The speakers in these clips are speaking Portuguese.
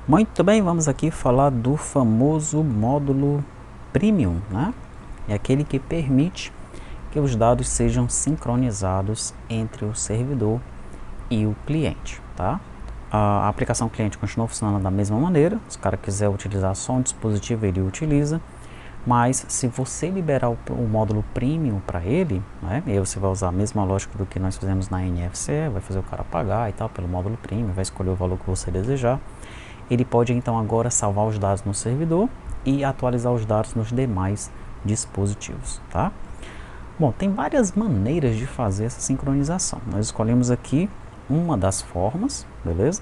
Muito bem, vamos aqui falar do famoso módulo Premium, né? É aquele que permite que os dados sejam sincronizados entre o servidor e o cliente, tá? A aplicação cliente continua funcionando da mesma maneira. Se o cara quiser utilizar só um dispositivo, ele utiliza. Mas se você liberar o módulo Premium para ele, né, e aí você vai usar a mesma lógica do que nós fizemos na NFC, vai fazer o cara pagar e tal pelo módulo Premium, vai escolher o valor que você desejar. Ele pode então agora salvar os dados no servidor e atualizar os dados nos demais dispositivos, tá? Bom, tem várias maneiras de fazer essa sincronização. Nós escolhemos aqui uma das formas, beleza?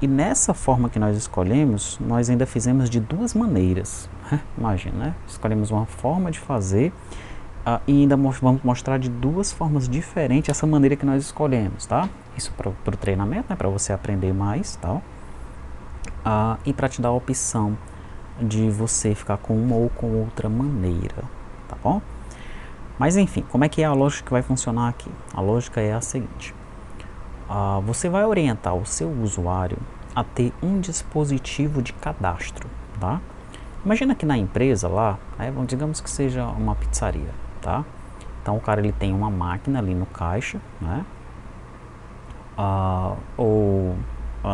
E nessa forma que nós escolhemos, nós ainda fizemos de duas maneiras. Imagina, né? Escolhemos uma forma de fazer e ainda vamos mostrar de duas formas diferentes essa maneira que nós escolhemos, tá? Isso para o treinamento, né? Para você aprender mais, tal. E para te dar a opção de você ficar com uma ou com outra maneira, tá bom? Mas enfim, como é que é a lógica que vai funcionar aqui? A lógica é a seguinte: você vai orientar o seu usuário a ter um dispositivo de cadastro, tá? Imagina que na empresa lá, digamos que seja uma pizzaria, tá? Então o cara ele tem uma máquina ali no caixa, né? Ou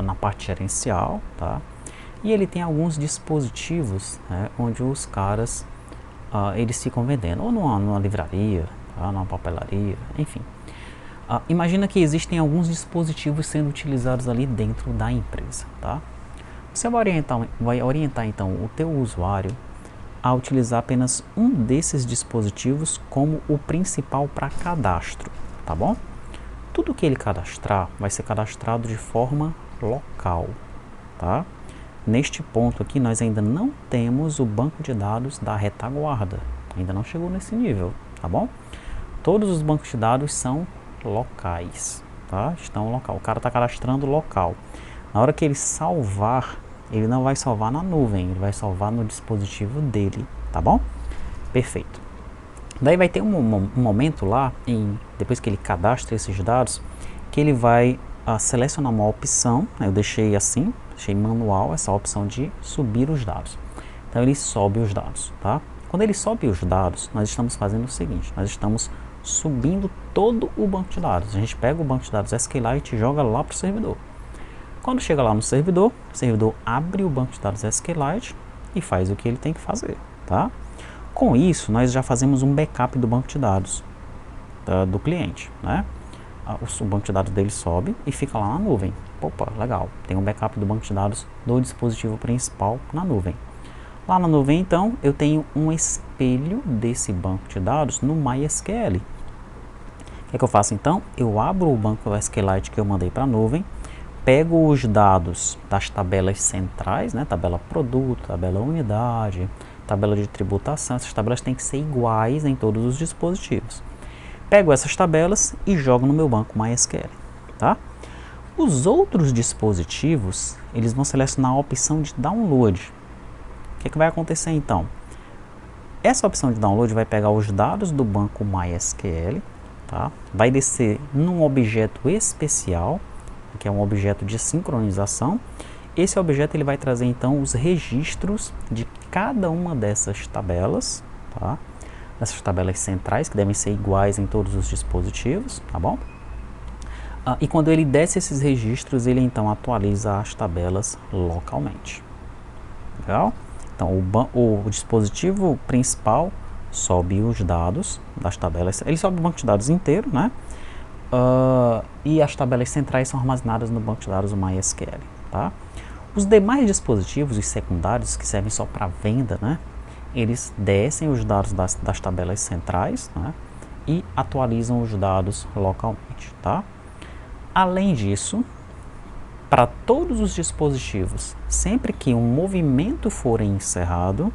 na parte gerencial, tá? E ele tem alguns dispositivos, né, onde os caras eles ficam vendendo, ou numa livraria, tá? Numa papelaria, enfim. Imagina que existem alguns dispositivos sendo utilizados ali dentro da empresa, tá? Você vai orientar então o teu usuário a utilizar apenas um desses dispositivos como o principal para cadastro, tá bom? Tudo que ele cadastrar vai ser cadastrado de forma local, tá? Neste ponto aqui nós ainda não temos o banco de dados da retaguarda, ainda não chegou nesse nível, tá bom? Todos os bancos de dados são locais, tá? Estão local, o cara está cadastrando local. Na hora que ele salvar, ele não vai salvar na nuvem, ele vai salvar no dispositivo dele, tá bom? Perfeito. Daí vai ter um momento lá, depois que ele cadastra esses dados, que ele vai selecionar uma opção, eu deixei assim, deixei manual essa opção de subir os dados. Então ele sobe os dados, tá? Quando ele sobe os dados, nós estamos fazendo o seguinte, nós estamos subindo todo o banco de dados. A gente pega o banco de dados SQLite e joga lá para o servidor. Quando chega lá no servidor, o servidor abre o banco de dados SQLite e faz o que ele tem que fazer, tá? Com isso, nós já fazemos um backup do banco de dados do cliente, né? O banco de dados dele sobe e fica lá na nuvem. Opa, legal, tem um backup do banco de dados do dispositivo principal na nuvem. Lá na nuvem, então, eu tenho um espelho desse banco de dados no MySQL. O que eu faço, então? Eu abro o banco SQLite que eu mandei para a nuvem, pego os dados das tabelas centrais, né? Tabela produto, tabela unidade, tabela de tributação. Essas tabelas têm que ser iguais em todos os dispositivos. Pego essas tabelas e jogo no meu banco MySQL, tá? Os outros dispositivos, eles vão selecionar a opção de download. O que vai acontecer então? Essa opção de download vai pegar os dados do banco MySQL, tá? Vai descer num objeto especial, que é um objeto de sincronização. Esse objeto ele vai trazer então os registros de cada uma dessas tabelas, tá? Essas tabelas centrais que devem ser iguais em todos os dispositivos, tá bom? E quando ele desce esses registros, ele então atualiza as tabelas localmente. Legal? Então o dispositivo principal sobe os dados das tabelas, ele sobe o banco de dados inteiro, né? E as tabelas centrais são armazenadas no banco de dados do MySQL, tá? Os demais dispositivos, os secundários, que servem só para venda, né? Eles descem os dados das tabelas centrais, né? E atualizam os dados localmente, tá? Além disso, para todos os dispositivos, sempre que um movimento for encerrado,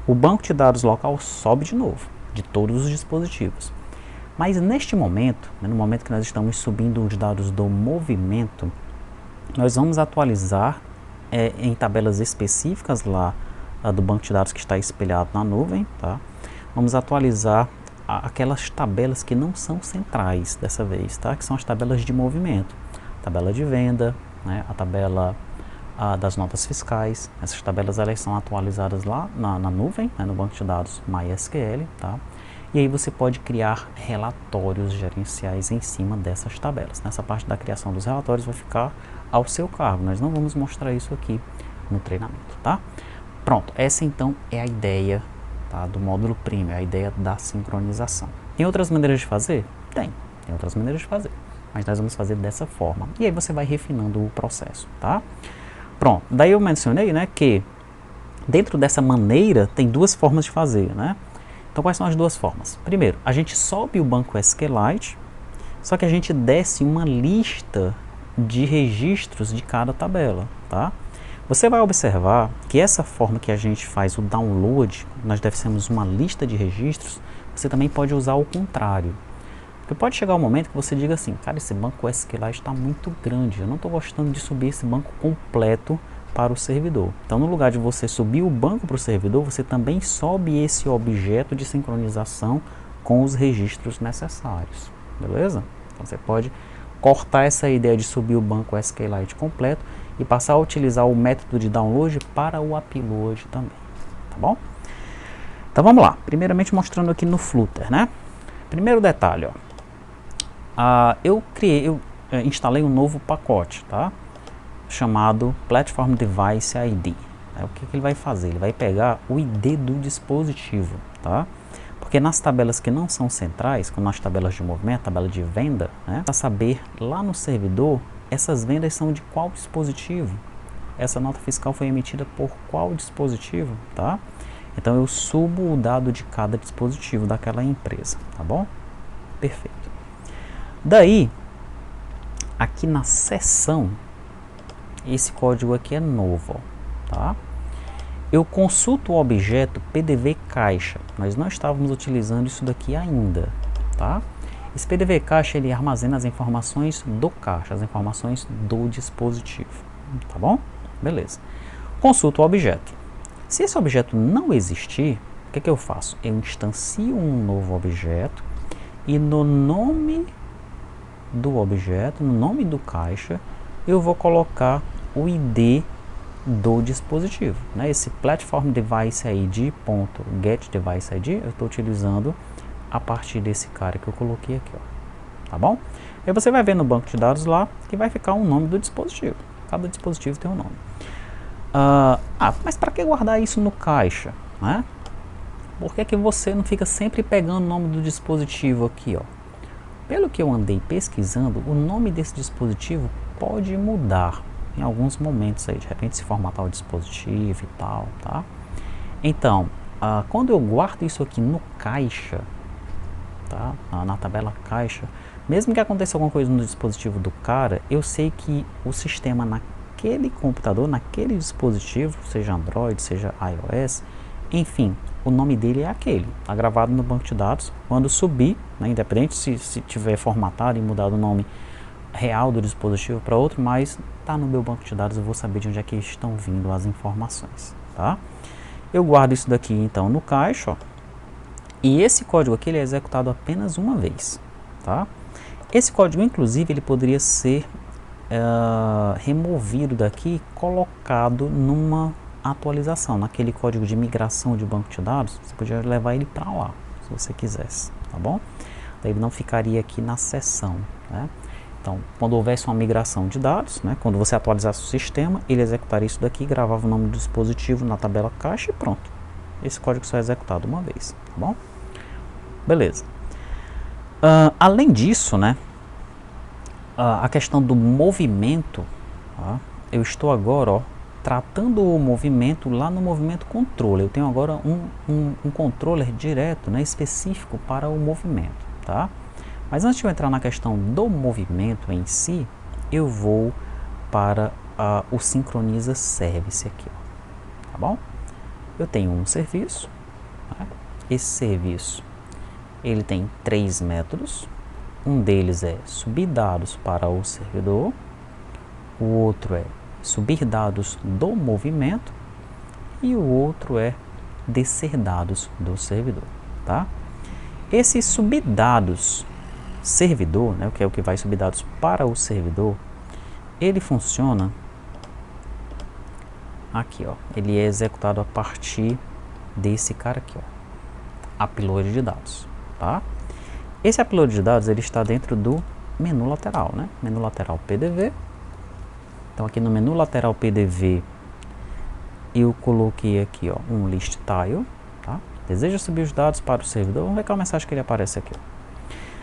o banco de dados local sobe de novo, de todos os dispositivos. Mas neste momento, no momento que nós estamos subindo os dados do movimento, nós vamos atualizar em tabelas específicas lá do banco de dados que está espelhado na nuvem, tá? Vamos atualizar aquelas tabelas que não são centrais dessa vez, tá? Que são as tabelas de movimento, tabela de venda, né? A tabela das notas fiscais. Essas tabelas elas são atualizadas lá na nuvem, né, no banco de dados MySQL, tá? E aí você pode criar relatórios gerenciais em cima dessas tabelas. Nessa parte da criação dos relatórios vai ficar ao seu cargo. Nós não vamos mostrar isso aqui no treinamento, tá? Pronto, essa então é a ideia, tá, do módulo Premium, a ideia da sincronização. Tem outras maneiras de fazer? Tem outras maneiras de fazer, mas nós vamos fazer dessa forma. E aí você vai refinando o processo, tá? Pronto, daí eu mencionei, né, que dentro dessa maneira tem duas formas de fazer, né? Então quais são as duas formas? Primeiro, a gente sobe o banco SQLite, só que a gente desce uma lista de registros de cada tabela, tá? Você vai observar que essa forma que a gente faz o download, nós descemos uma lista de registros, você também pode usar o contrário. Porque pode chegar um momento que você diga assim, cara, esse banco SQLite está muito grande, eu não estou gostando de subir esse banco completo para o servidor. Então, no lugar de você subir o banco para o servidor, você também sobe esse objeto de sincronização com os registros necessários, beleza? Então, você pode cortar essa ideia de subir o banco SQLite completo e passar a utilizar o método de download para o upload também, tá bom? Então, vamos lá. Primeiramente, mostrando aqui no Flutter, né? Primeiro detalhe, ó. Eu instalei um novo pacote, tá? Chamado Platform Device ID. O que ele vai fazer? Ele vai pegar o ID do dispositivo, tá? Porque nas tabelas que não são centrais, como nas tabelas de movimento, tabela de venda, né? Para saber lá no servidor, essas vendas são de qual dispositivo? Essa nota fiscal foi emitida por qual dispositivo, tá? Então eu subo o dado de cada dispositivo daquela empresa, tá bom? Perfeito. Daí, aqui na seção, esse código aqui é novo, ó, tá? Eu consulto o objeto PDV caixa. Nós não estávamos utilizando isso daqui ainda, tá? Esse PDV caixa ele armazena as informações do caixa, as informações do dispositivo, tá bom? Beleza. Consulto o objeto. Se esse objeto não existir, o que eu faço? Eu instancio um novo objeto e no nome do objeto, no nome do caixa, eu vou colocar o ID do dispositivo, né? Esse Platform Device ID.getDeviceID eu estou utilizando a partir desse cara que eu coloquei aqui, ó, tá bom? Aí você vai ver no banco de dados lá que vai ficar o nome do dispositivo. Cada dispositivo tem um nome. Mas para que guardar isso no caixa, né? Por que você não fica sempre pegando o nome do dispositivo aqui, ó? Pelo que eu andei pesquisando, o nome desse dispositivo pode mudar em alguns momentos aí, de repente se formatar o dispositivo e tal, tá? Então, quando eu guardo isso aqui no caixa, tá? Na tabela caixa, mesmo que aconteça alguma coisa no dispositivo do cara, eu sei que o sistema naquele computador, naquele dispositivo, seja Android, seja iOS, enfim, o nome dele é aquele, está gravado no banco de dados. Quando subir, né, independente se tiver formatado e mudado o nome real do dispositivo para outro, mas está no meu banco de dados, eu vou saber de onde é que estão vindo as informações, tá? Eu guardo isso daqui então no caixa, ó, e esse código aqui ele é executado apenas uma vez, tá? Esse código, inclusive, ele poderia ser removido daqui, colocado numa atualização, naquele código de migração de banco de dados, você podia levar ele para lá, se você quisesse, tá bom? Daí ele não ficaria aqui na seção, né? Então, quando houvesse uma migração de dados, né, quando você atualizasse o sistema, ele executaria isso daqui, gravava o nome do dispositivo na tabela caixa e pronto. Esse código só é executado uma vez, tá bom? Beleza. Além disso, né, a questão do movimento, tá? Eu estou agora, ó, tratando o movimento lá no movimento controller. Eu tenho agora um controller direto, né, específico para o movimento, tá? Mas antes de eu entrar na questão do movimento em si, eu vou para o Sincroniza Service aqui, ó, tá bom? Eu tenho um serviço, né? Esse serviço ele tem 3 métodos. Um deles é subir dados para o servidor, o outro é subir dados do movimento e o outro é descer dados do servidor, tá? Esse subir dados servidor, né, que é o que vai subir dados para o servidor, ele funciona aqui, ó, ele é executado a partir desse cara aqui, ó, upload de dados, tá? Esse upload de dados ele está dentro do menu lateral, né? Menu lateral PDV. Então aqui no menu lateral PDV eu coloquei aqui, ó, um list tile, tá? Deseja subir os dados para o servidor. Vamos ver qual a mensagem que ele aparece aqui, ó.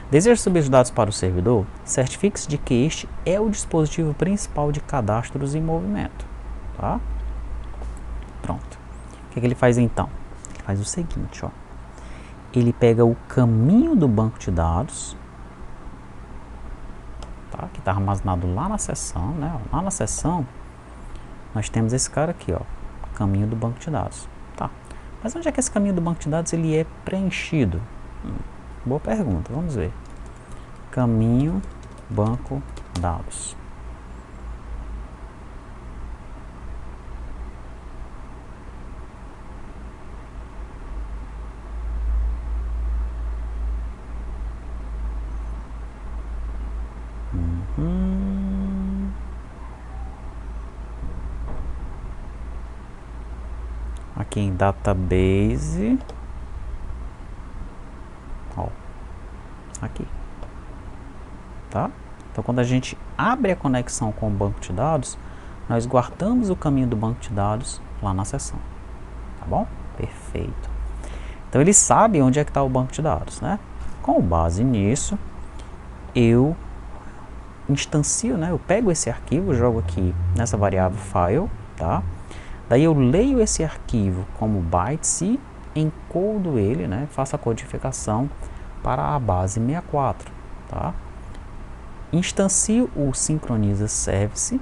Deseja subir os dados para o servidor? Certifique-se de que este é o dispositivo principal de cadastros em movimento, tá? Pronto. O que ele faz então? Ele faz o seguinte, ó. Ele pega o caminho do banco de dados, tá? Que está armazenado lá na seção, né? Lá na seção nós temos esse cara aqui, ó, caminho do banco de dados, tá? Mas onde é que esse caminho do banco de dados ele é preenchido? Boa pergunta, vamos ver. Caminho banco dados. Aqui em database, ó, aqui, tá? Então quando a gente abre a conexão com o banco de dados, nós guardamos o caminho do banco de dados lá na seção, tá bom? Perfeito. Então ele sabe onde é que está o banco de dados, né? Com base nisso, eu instancio, né? Eu pego esse arquivo, jogo aqui nessa variável file, tá? Daí eu leio esse arquivo como bytes e encodo ele, né? Faço a codificação para a base 64, tá? Instancio o sincroniza service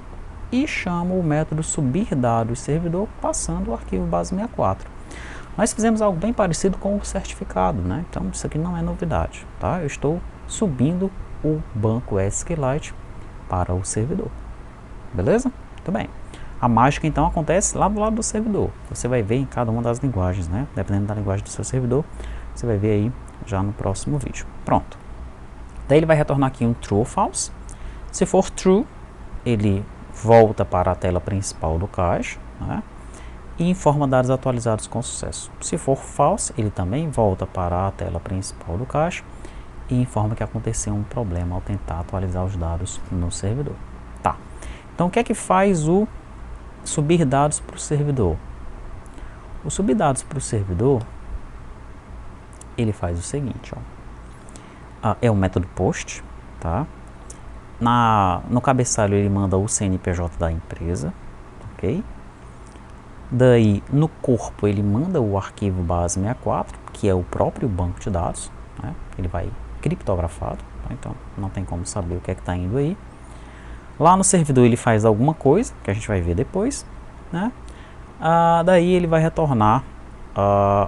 e chamo o método subir dados servidor passando o arquivo base 64. Nós fizemos algo bem parecido com o certificado, né? Então isso aqui não é novidade, tá? Eu estou subindo o banco SQLite para o servidor, beleza? Muito bem. A mágica então acontece lá do lado do servidor. Você vai ver em cada uma das linguagens, né? Dependendo da linguagem do seu servidor, você vai ver aí já no próximo vídeo. Pronto. Daí ele vai retornar aqui um true ou false. Se for true, ele volta para a tela principal do cache, né? E informa dados atualizados com sucesso. Se for false, ele também volta para a tela principal do cache e informa que aconteceu um problema ao tentar atualizar os dados no servidor. Tá. Então o que é que faz o subir dados para o servidor? O subir dados para o servidor, ele faz o seguinte, ó. É o método post, tá? No cabeçalho ele manda o CNPJ da empresa, ok? Daí no corpo ele manda o arquivo base 64, que é o próprio banco de dados, né? Ele vai criptografado, tá? Então não tem como saber o que é que está indo aí. Lá no servidor ele faz alguma coisa, que a gente vai ver depois, né? Daí ele vai retornar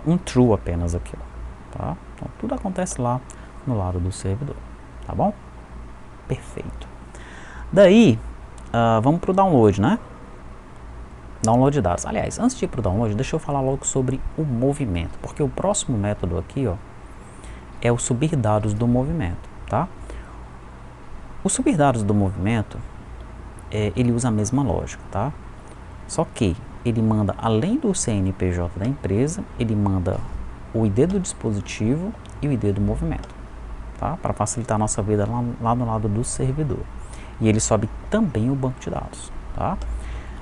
um true apenas aqui, ó, tá? Então tudo acontece lá no lado do servidor, tá bom? Perfeito. Daí, vamos para o download, né? Download de dados. Aliás, antes de ir para o download, deixa eu falar logo sobre o movimento, porque o próximo método aqui, ó, é o subir dados do movimento, tá? O subir dados do movimento, ele usa a mesma lógica, tá? Só que ele manda, além do CNPJ da empresa, ele manda o ID do dispositivo e o ID do movimento, tá? Para facilitar a nossa vida lá no lado do servidor. E ele sobe também o banco de dados, tá?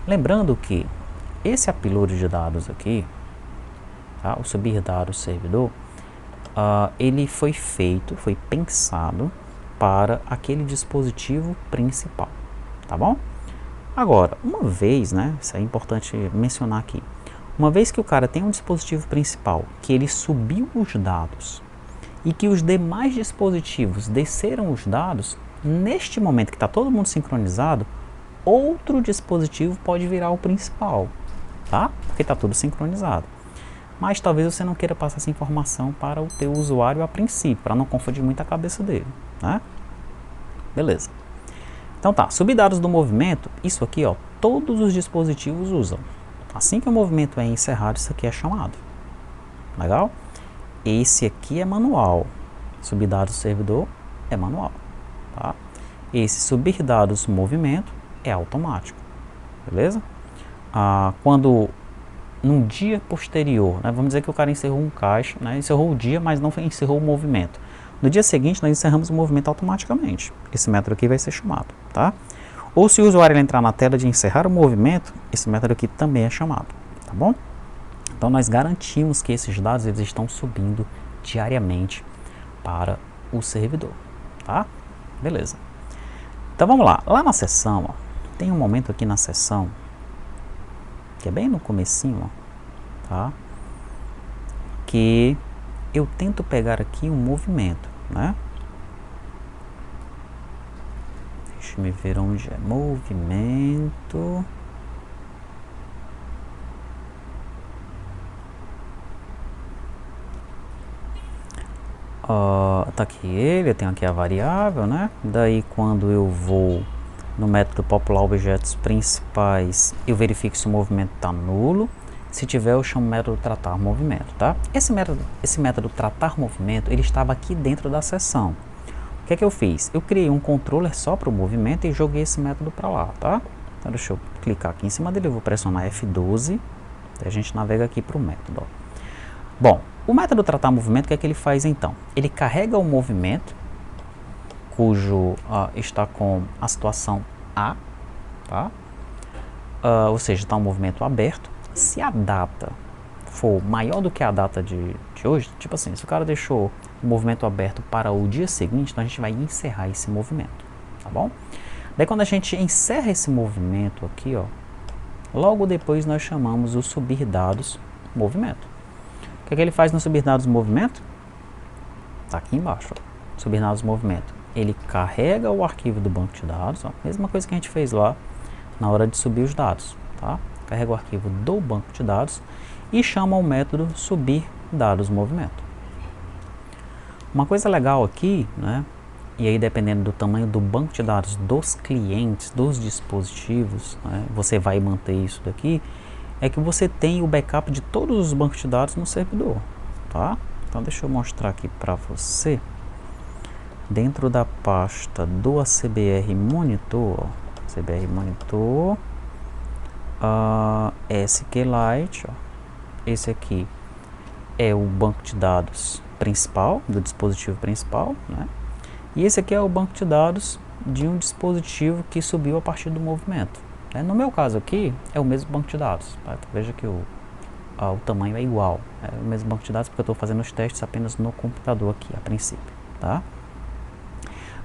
Lembrando que esse upload de dados aqui, tá? O subir dados servidor, ele foi pensado para aquele dispositivo principal, tá bom? Agora, uma vez, né, isso é importante mencionar aqui, uma vez que o cara tem um dispositivo principal, que ele subiu os dados e que os demais dispositivos desceram os dados, neste momento que está todo mundo sincronizado, outro dispositivo pode virar o principal, tá? Porque está tudo sincronizado. Mas talvez você não queira passar essa informação para o teu usuário a princípio, para não confundir muito a cabeça dele, né? Beleza. Então tá, subir dados do movimento, isso aqui, ó, todos os dispositivos usam. Assim que o movimento é encerrado, isso aqui é chamado. Legal? Esse aqui é manual. Subir dados do servidor é manual, tá? Esse subir dados movimento é automático, beleza? quando num dia posterior, né, vamos dizer que o cara encerrou um caixa, né, encerrou o dia, mas não encerrou o movimento. No dia seguinte, nós encerramos o movimento automaticamente. Esse método aqui vai ser chamado, tá? Ou se o usuário entrar na tela de encerrar o movimento, esse método aqui também é chamado, tá bom? Então, nós garantimos que esses dados eles estão subindo diariamente para o servidor, tá? Beleza. Então, vamos lá. Lá na seção, ó, tem um momento aqui na seção, que é bem no comecinho, ó, tá? Que eu tento pegar aqui um movimento, né? Deixa eu ver onde é. Movimento. Tá aqui ele, eu tenho aqui a variável, né? Daí quando eu vou no método popular objetos principais, eu verifico se o movimento está nulo. Se tiver, eu chamo o método tratar movimento, tá? Esse método tratar movimento, ele estava aqui dentro da seção. O que é que eu fiz? Eu criei um controller só para o movimento e joguei esse método para lá, tá? Então deixa eu clicar aqui em cima dele, eu vou pressionar F12, a gente navega aqui para o método, ó. Bom, o método tratar movimento, o que é que ele faz então? Ele carrega o movimento, cujo está com a situação A, tá? Ou seja, está um movimento aberto. Se a data for maior do que a data de hoje, tipo assim, se o cara deixou o movimento aberto para o dia seguinte, então a gente vai encerrar esse movimento, tá bom? Daí quando a gente encerra esse movimento aqui, ó, logo depois nós chamamos o subir dados movimento. O que é que ele faz no subir dados movimento? Tá aqui embaixo, ó. Subir dados movimento. Ele carrega o arquivo do banco de dados, ó, mesma coisa que a gente fez lá na hora de subir os dados, tá? Carrega o arquivo do banco de dados e chama o método subir dados movimento. Uma coisa legal aqui, né? E aí dependendo do tamanho do banco de dados dos clientes, dos dispositivos, né, você vai manter isso daqui, é que você tem o backup de todos os bancos de dados no servidor, tá? Então deixa eu mostrar aqui para você. Dentro da pasta do ACBR Monitor, CBR Monitor, SQLite, ó, esse aqui é o banco de dados principal, do dispositivo principal, né? E esse aqui é o banco de dados de um dispositivo que subiu a partir do movimento, né? No meu caso aqui, é o mesmo banco de dados, tá? Veja que o tamanho é igual, é o mesmo banco de dados porque eu estou fazendo os testes apenas no computador aqui, a princípio, tá?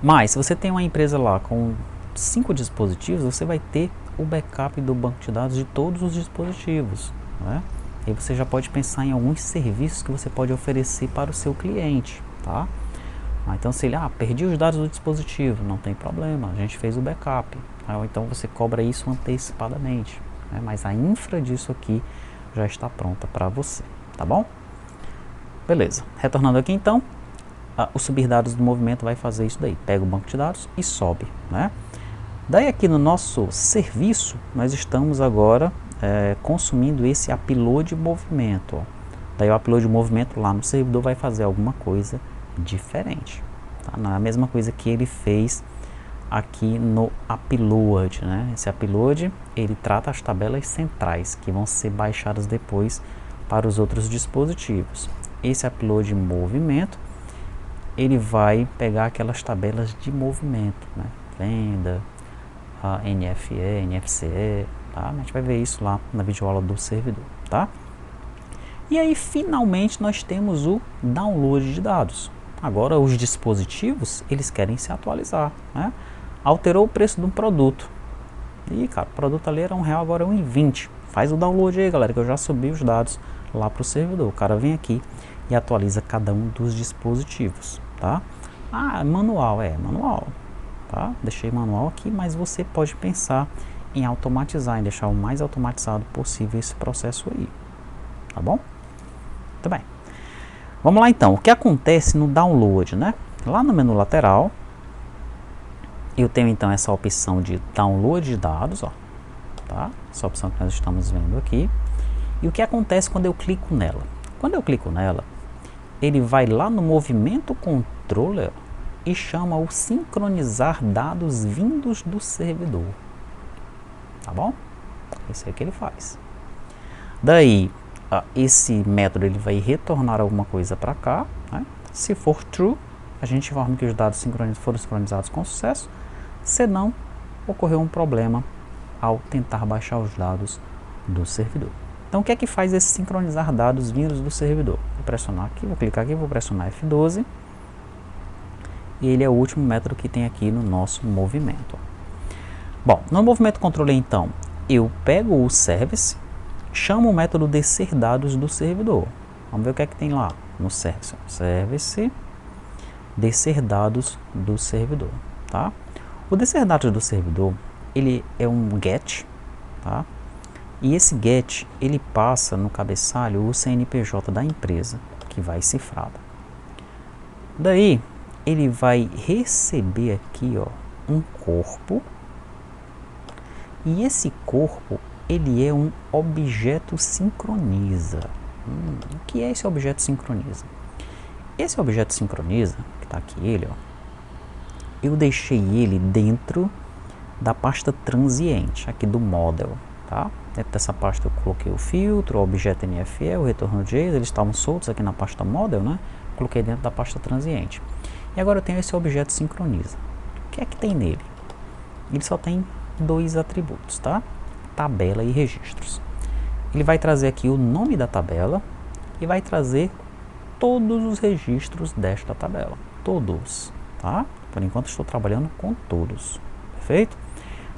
Mas, se você tem uma empresa lá com 5 dispositivos, você vai ter o backup do banco de dados de todos os dispositivos, né? E você já pode pensar em alguns serviços que você pode oferecer para o seu cliente, tá? Então, se ele, perdi os dados do dispositivo, não tem problema, a gente fez o backup. Ou então você cobra isso antecipadamente, né? Mas a infra disso aqui já está pronta para você, tá bom? Beleza, retornando aqui então, o subir dados do movimento vai fazer isso daí, pega o banco de dados e sobe, né? Daí aqui no nosso serviço, nós estamos agora consumindo esse upload movimento, ó. Daí o upload movimento lá no servidor vai fazer alguma coisa diferente, tá? Não é a mesma coisa que ele fez aqui no upload, né? Esse upload, ele trata as tabelas centrais, que vão ser baixadas depois para os outros dispositivos. Esse upload movimento, ele vai pegar aquelas tabelas de movimento, né? Venda, NFE, NFCE, tá? A gente vai ver isso lá na videoaula do servidor, tá? E aí, finalmente, nós temos o download de dados. Agora, os dispositivos, eles querem se atualizar, né? Alterou o preço de um produto. E, cara, o produto ali era R$1, agora é R$1,20. Faz o download aí, galera, que eu já subi os dados lá para o servidor. O cara vem aqui e atualiza cada um dos dispositivos, tá? Manual, manual, tá? Deixei manual aqui, mas você pode pensar em automatizar, em deixar o mais automatizado possível esse processo aí, tá bom? Muito bem. Vamos lá então, o que acontece no download, né? Lá no menu lateral, eu tenho então essa opção de download de dados, ó, tá? Essa opção que nós estamos vendo aqui. E o que acontece quando eu clico nela? Quando eu clico nela, ele vai lá no movimento controller e chama o sincronizar dados vindos do servidor, tá bom? Isso é que ele faz. Daí, esse método ele vai retornar alguma coisa para cá, né? Se for true, a gente informa que os dados foram sincronizados com sucesso. Se não, ocorreu um problema ao tentar baixar os dados do servidor. Então, o que é que faz esse sincronizar dados vindos do servidor? Vou pressionar aqui, vou clicar aqui, vou pressionar F12. E ele é o último método que tem aqui no nosso movimento. Bom, no movimento controller, então, eu pego o service, chamo o método descer dados do servidor. Vamos ver o que é que tem lá no service. Service descer dados do servidor, tá? O descer dados do servidor, ele é um get, tá? E esse get, ele passa no cabeçalho o CNPJ da empresa, que vai cifrado. Daí, ele vai receber aqui, ó, um corpo. E esse corpo, ele é um objeto sincroniza. O que é esse objeto sincroniza? Esse objeto sincroniza, que está aqui ele, ó, eu deixei ele dentro da pasta transiente, aqui do model, tá? Dentro dessa pasta eu coloquei o filtro, o objeto NFE, o retorno JSON, eles estavam soltos aqui na pasta model, né? Coloquei dentro da pasta transiente. E agora eu tenho esse objeto sincroniza. O que é que tem nele? Ele só tem dois atributos, tá? Tabela e registros. Ele vai trazer aqui o nome da tabela e vai trazer todos os registros desta tabela. Todos, tá? Por enquanto estou trabalhando com todos. Perfeito?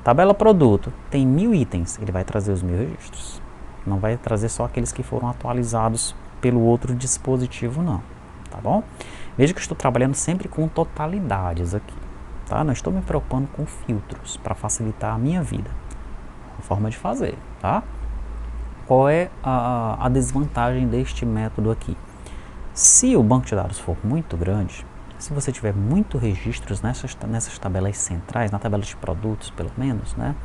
Tabela produto tem 1000 itens. Ele vai trazer os 1000 registros. Não vai trazer só aqueles que foram atualizados pelo outro dispositivo, não. Tá bom? Veja que eu estou trabalhando sempre com totalidades aqui. Tá? Não estou me preocupando com filtros para facilitar a minha vida. A forma de fazer, tá? Qual é a desvantagem deste método aqui? Se o banco de dados for muito grande, se você tiver muitos registros nessas tabelas centrais, na tabela de produtos pelo menos, né?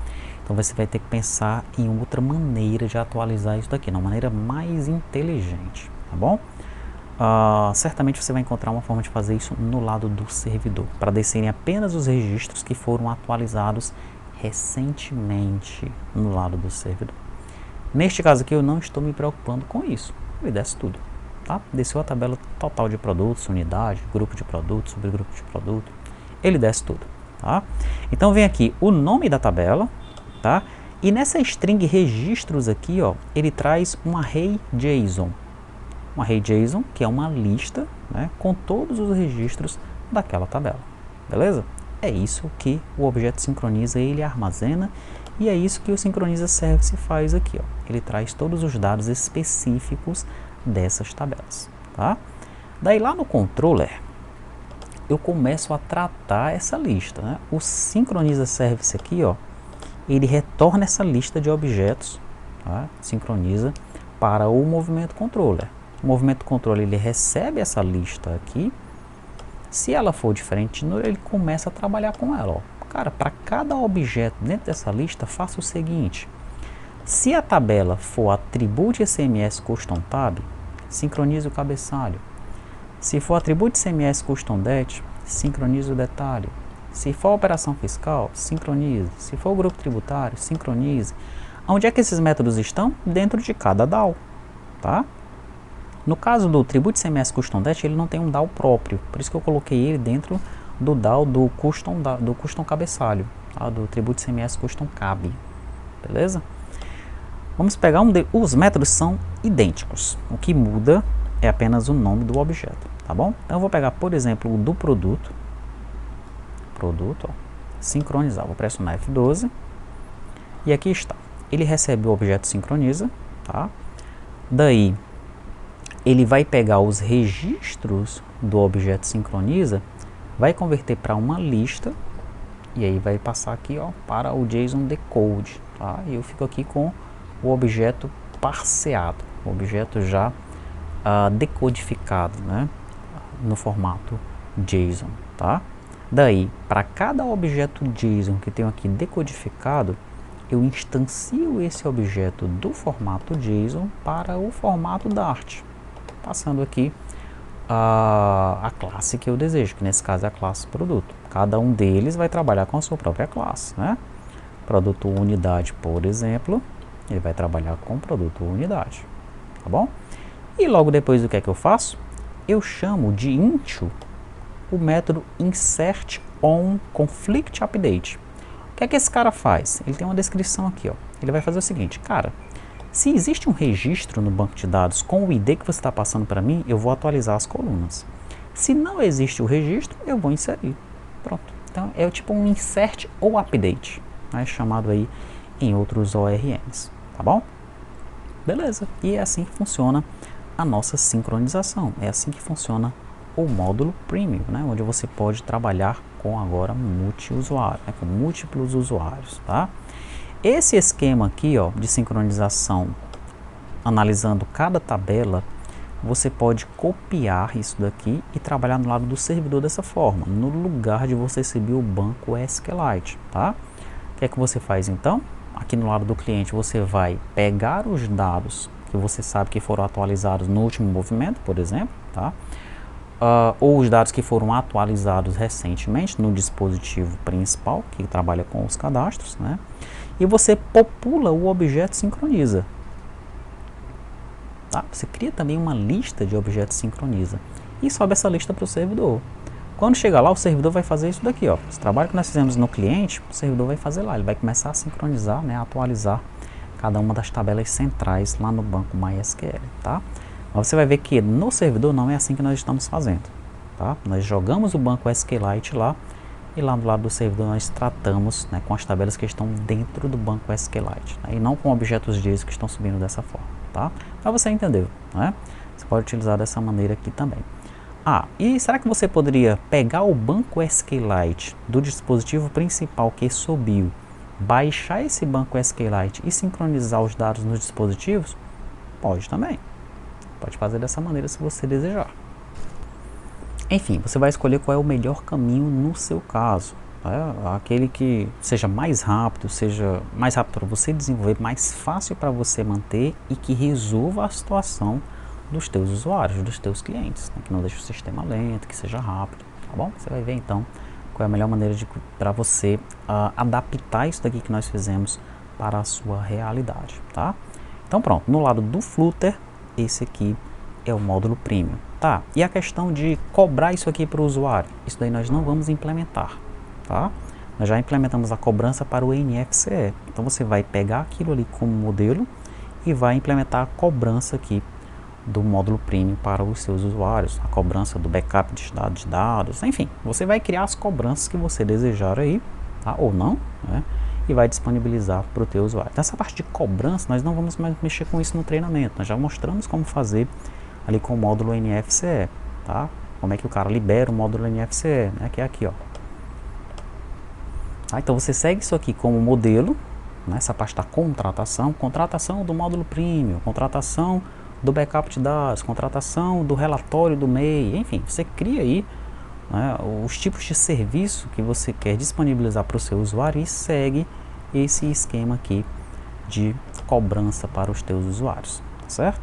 Então você vai ter que pensar em outra maneira de atualizar isso daqui, de uma maneira mais inteligente, tá bom? Certamente você vai encontrar uma forma de fazer isso no lado do servidor, para descerem apenas os registros que foram atualizados recentemente no lado do servidor. Neste caso aqui eu não estou me preocupando com isso, ele desce tudo, tá? Desceu a tabela total de produtos, unidade, grupo de produtos, subgrupo de produto, ele desce tudo, tá? Então vem aqui o nome da tabela, tá? E nessa string registros aqui, ó, ele traz um array JSON. Um array JSON, que é uma lista, né, com todos os registros daquela tabela, beleza? É isso que o objeto sincroniza, ele armazena, e é isso que o sincroniza service faz aqui, ó. Ele traz todos os dados específicos dessas tabelas, tá? Daí lá no controller, eu começo a tratar essa lista, né? O sincroniza service aqui, ó, ele retorna essa lista de objetos, tá? Sincroniza para o movimento controller. O movimento controle ele recebe essa lista aqui. Se ela for diferente, ele começa a trabalhar com ela. Ó. Cara, para cada objeto dentro dessa lista, faça o seguinte. Se a tabela for atributo CMS Custom Tab, sincronize o cabeçalho. Se for atributo CMS Custom Det, sincronize o detalhe. Se for operação fiscal, sincronize. Se for o grupo tributário, sincronize. Onde é que esses métodos estão? Dentro de cada DAO, tá? No caso do tributo CMS Custom Det, ele não tem um DAO próprio, por isso que eu coloquei ele dentro do DAO do Custom Cabeçalho, tá? Do tributo CMS Custom Cab, beleza? Vamos pegar os métodos são idênticos, o que muda é apenas o nome do objeto, tá bom? Então eu vou pegar, por exemplo, o do produto, ó, sincronizar, vou pressionar F12, e aqui está, ele recebe o objeto sincroniza, tá? Daí, ele vai pegar os registros do objeto sincroniza, vai converter para uma lista e aí vai passar aqui, ó, para o JSON decode, tá? E eu fico aqui com o objeto parseado, o objeto já decodificado, né, no formato JSON, tá? Daí, para cada objeto JSON que tenho aqui decodificado, eu instancio esse objeto do formato JSON para o formato Dart, passando aqui a classe que eu desejo, que nesse caso é a classe produto. Cada um deles vai trabalhar com a sua própria classe, né? Produto unidade, por exemplo, ele vai trabalhar com produto ou unidade, tá bom? E logo depois o que é que eu faço? Eu chamo de into o método insertOnConflictUpdate. O que é que esse cara faz? Ele tem uma descrição aqui, ó. Ele vai fazer o seguinte, cara, se existe um registro no banco de dados com o ID que você está passando para mim, eu vou atualizar as colunas. Se não existe o registro, eu vou inserir. Pronto. Então é tipo um insert ou update, né, chamado aí em outros ORMs, tá bom? Beleza. E é assim que funciona a nossa sincronização. É assim que funciona o módulo Premium, né, onde você pode trabalhar com agora multi-usuário, né, com múltiplos usuários, tá? Esse esquema aqui, ó, de sincronização, analisando cada tabela, você pode copiar isso daqui e trabalhar no lado do servidor dessa forma, no lugar de você exibir o banco SQLite, tá? O que é que você faz então? Aqui no lado do cliente você vai pegar os dados que você sabe que foram atualizados no último movimento, por exemplo, tá? Ou os dados que foram atualizados recentemente no dispositivo principal, que trabalha com os cadastros, né? E você popula o objeto sincroniza. Tá? Você cria também uma lista de objetos sincroniza e sobe essa lista para o servidor. Quando chegar lá, o servidor vai fazer isso daqui, ó. Esse trabalho que nós fizemos no cliente, o servidor vai fazer lá. Ele vai começar a sincronizar, né, a atualizar cada uma das tabelas centrais lá no banco MySQL, tá? Mas você vai ver que no servidor não é assim que nós estamos fazendo, tá? Nós jogamos o banco SQLite lá e lá do lado do servidor nós tratamos, né, com as tabelas que estão dentro do banco SQLite, né, e não com objetos JSON que estão subindo dessa forma, tá? Para você entender, né? Você pode utilizar dessa maneira aqui também. E será que você poderia pegar o banco SQLite do dispositivo principal que subiu, baixar esse banco SQLite e sincronizar os dados nos dispositivos? Pode também. Pode fazer dessa maneira se você desejar. Enfim, você vai escolher qual é o melhor caminho no seu caso. Aquele que seja mais rápido para você desenvolver, mais fácil para você manter e que resolva a situação dos teus usuários, dos teus clientes, né? Que não deixe o sistema lento, que seja rápido, tá bom? Você vai ver então qual é a melhor maneira para você adaptar isso daqui que nós fizemos para a sua realidade, tá? Então pronto, no lado do Flutter, esse aqui é o módulo Premium, tá? E a questão de cobrar isso aqui para o usuário, isso daí nós não vamos implementar, tá? Nós já implementamos a cobrança para o NFCE, então você vai pegar aquilo ali como modelo e vai implementar a cobrança aqui do módulo Premium para os seus usuários, a cobrança do backup de dados, enfim, você vai criar as cobranças que você desejar aí, tá? Ou não, né? E vai disponibilizar para o teu usuário. Nessa parte de cobrança, nós não vamos mais mexer com isso no treinamento, nós já mostramos como fazer ali com o módulo NFCE, tá? Como é que o cara libera o módulo NFCE, né? Que é aqui, ó. Então você segue isso aqui como modelo, né? Essa parte da contratação do módulo Premium, contratação do backup de dados, contratação do relatório do MEI, enfim, você cria aí, né, os tipos de serviço que você quer disponibilizar para o seu usuário e segue esse esquema aqui de cobrança para os teus usuários, tá certo?